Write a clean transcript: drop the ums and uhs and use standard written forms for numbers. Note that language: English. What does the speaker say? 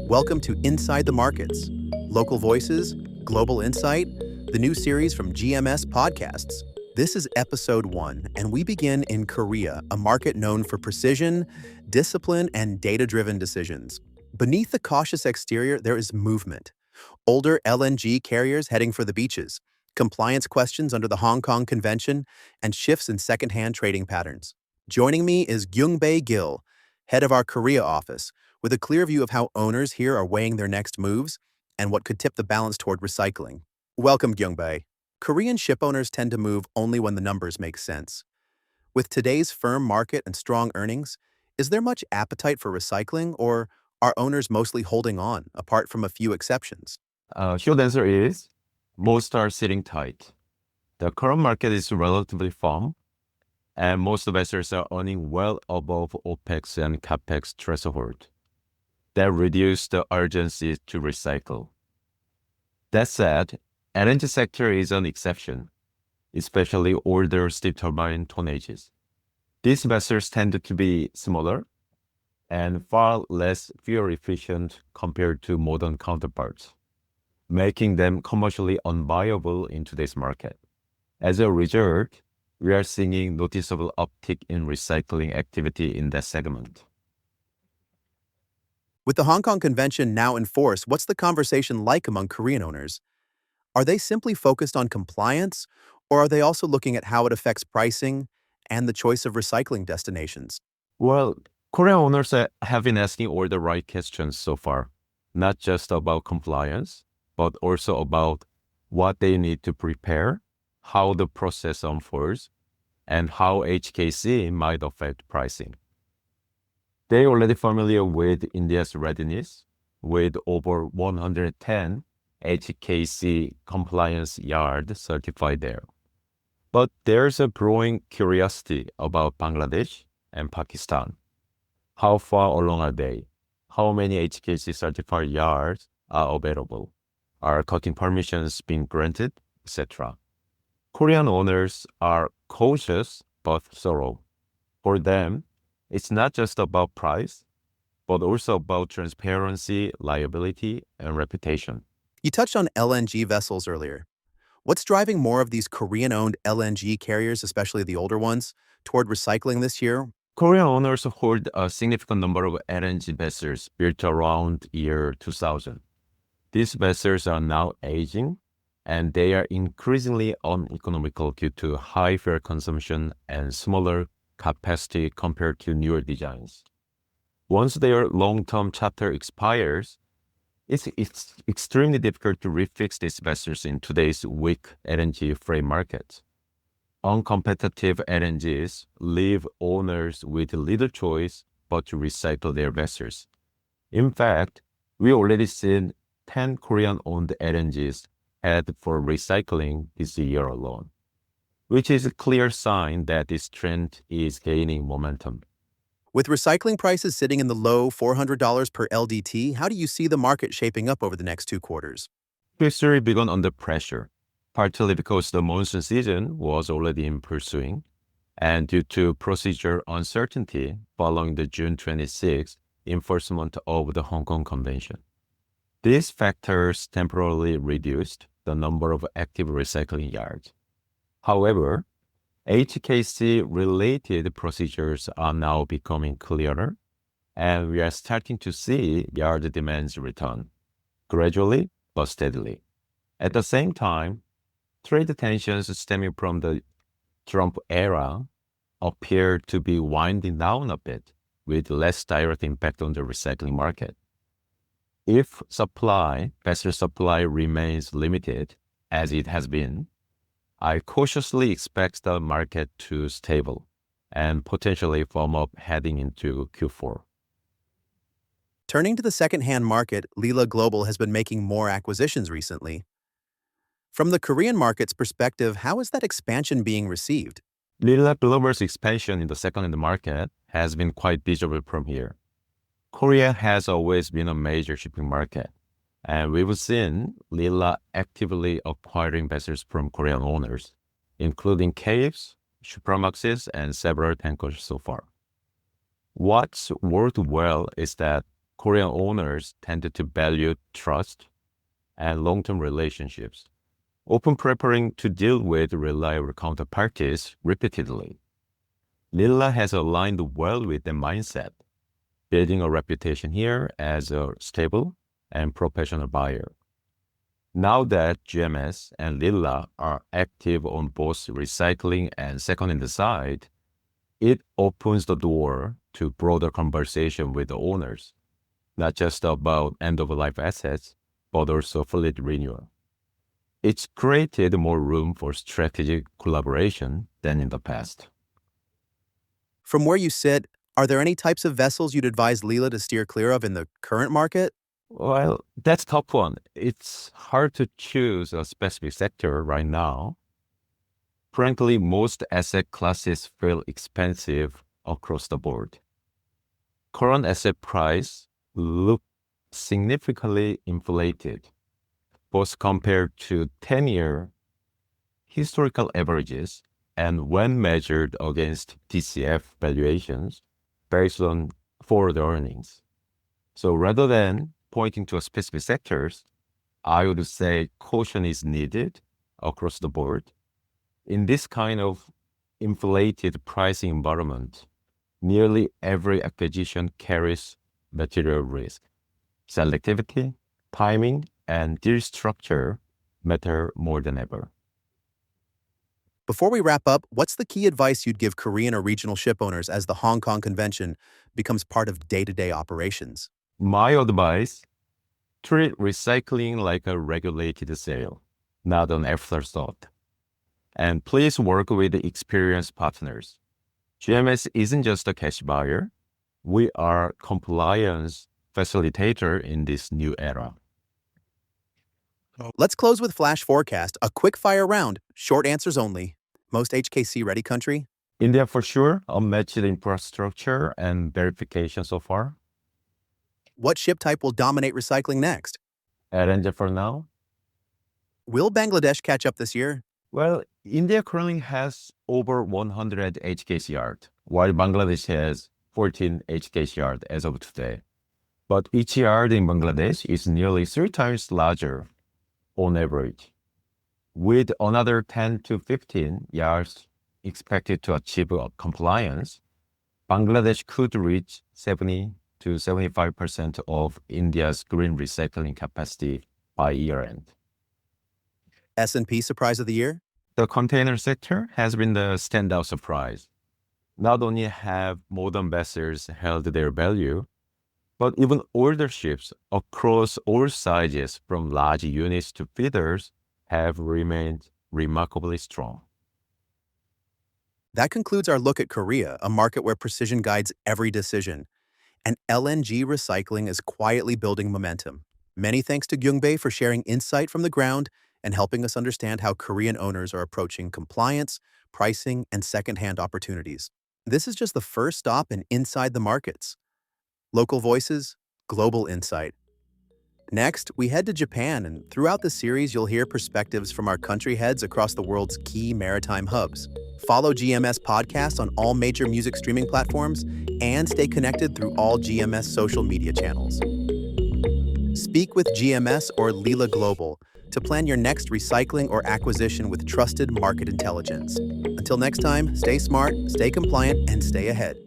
Welcome to Inside the Markets, Local Voices, Global Insight, the new series from GMS Podcasts. This is episode 1, and we begin in Korea, a market known for precision, discipline, and data-driven decisions. Beneath the cautious exterior, there is movement. Older LNG carriers heading for the beaches, compliance questions under the Hong Kong Convention, and shifts in secondhand trading patterns. Joining me is Gyungbae Gil, head of our Korea office, with a clear view of how owners here are weighing their next moves and what could tip the balance toward recycling. Welcome, Gyungbae. Korean ship owners tend to move only when the numbers make sense. With today's firm market and strong earnings, is there much appetite for recycling, or are owners mostly holding on, apart from a few exceptions? Short answer is most are sitting tight. The current market is relatively firm, and most vessels are earning well above OPEX and CAPEX threshold. That reduces the urgency to recycle. That said, LNG sector is an exception, especially older steam turbine tonnages. These vessels tend to be smaller and far less fuel efficient compared to modern counterparts, making them commercially unviable in today's market. As a result, we are seeing noticeable uptick in recycling activity in that segment. With the Hong Kong Convention now in force, what's the conversation like among Korean owners? Are they simply focused on compliance, or are they also looking at how it affects pricing and the choice of recycling destinations? Well, Korean owners have been asking all the right questions so far, not just about compliance, but also about what they need to prepare, how the process unfolds, and how HKC might affect pricing. They're already familiar with India's readiness, with over 110 HKC compliance yards certified there. But there's a growing curiosity about Bangladesh and Pakistan. How far along are they? How many HKC certified yards are available? Are cutting permissions being granted, etc.? Korean owners are cautious but thorough. For them, it's not just about price, but also about transparency, liability, and reputation. You touched on LNG vessels earlier. What's driving more of these Korean-owned LNG carriers, especially the older ones, toward recycling this year? Korean owners hold a significant number of LNG vessels built around year 2000. These vessels are now aging, and they are increasingly uneconomical due to high fuel consumption and smaller capacity compared to newer designs. Once their long-term charter expires, it's extremely difficult to refix these vessels in today's weak LNG freight market. Uncompetitive LNGs leave owners with little choice but to recycle their vessels. In fact, we already seen 10 Korean-owned LNGs head for recycling this year alone, which is a clear sign that this trend is gaining momentum. With recycling prices sitting in the low $400 per LDT, how do you see the market shaping up over the next 2 quarters? History began under pressure, partly because the monsoon season was already in pursuing, and due to procedure uncertainty following the June 26 enforcement of the Hong Kong Convention. These factors temporarily reduced the number of active recycling yards. However, HKC-related procedures are now becoming clearer, and we are starting to see yard demands return, gradually but steadily. At the same time, trade tensions stemming from the Trump era appear to be winding down a bit, with less direct impact on the recycling market. If vessel supply remains limited, as it has been, I cautiously expect the market to stable and potentially firm up heading into Q4. Turning to the second-hand market, Lila Global has been making more acquisitions recently. From the Korean market's perspective, how is that expansion being received? Lila Global's expansion in the second-hand market has been quite visible from here. Korea has always been a major shipping market, and we've seen Lila actively acquiring vessels from Korean owners, including Capes, Supramaxes, and several tankers so far. What's worked well is that Korean owners tended to value trust and long-term relationships, often preferring to deal with reliable counterparties repeatedly. Lilla has aligned well with the mindset, building a reputation here as a stable and professional buyer. Now that GMS and Lilla are active on both recycling and secondhand side, it opens the door to broader conversation with the owners, not just about end-of-life assets, but also fleet renewal. It's created more room for strategic collaboration than in the past. From where you sit, are there any types of vessels you'd advise Leela to steer clear of in the current market? Well, that's a tough one. It's hard to choose a specific sector right now. Frankly, most asset classes feel expensive across the board. Current asset price look significantly inflated, both compared to 10-year historical averages and when measured against DCF valuations based on forward earnings. So rather than pointing to a specific sectors, I would say caution is needed across the board. In this kind of inflated pricing environment, nearly every acquisition carries material risk. Selectivity, timing, and deal structure matter more than ever. Before we wrap up, what's the key advice you'd give Korean or regional ship owners as the Hong Kong convention becomes part of day-to-day operations? My advice, treat recycling like a regulated sale, not an afterthought. And please work with experienced partners. GMS isn't just a cash buyer. We are compliance facilitator in this new era. Let's close with Flash Forecast, a quick-fire round, short answers only. Most HKC ready country? India for sure, unmatched infrastructure and verification so far. What ship type will dominate recycling next? LNG for now. Will Bangladesh catch up this year? Well, India currently has over 100 HKC yard, while Bangladesh has 14 HKC yard as of today. But each yard in Bangladesh is nearly 3 times larger on average, with another 10 to 15 yards expected to achieve compliance. Bangladesh could reach 70 to 75% of India's green recycling capacity by year-end. S&P surprise of the year? The container sector has been the standout surprise. Not only have modern vessels held their value, but even older ships across all sizes, from large units to feeders, have remained remarkably strong. That concludes our look at Korea, a market where precision guides every decision. And LNG recycling is quietly building momentum. Many thanks to Gyungbae for sharing insight from the ground and helping us understand how Korean owners are approaching compliance, pricing, and secondhand opportunities. This is just the first stop in Inside the Markets. Local voices, global insight. Next, we head to Japan, and throughout the series, you'll hear perspectives from our country heads across the world's key maritime hubs. Follow GMS Podcasts on all major music streaming platforms and stay connected through all GMS social media channels. Speak with GMS or Leela Global to plan your next recycling or acquisition with trusted market intelligence. Until next time, stay smart, stay compliant, and stay ahead.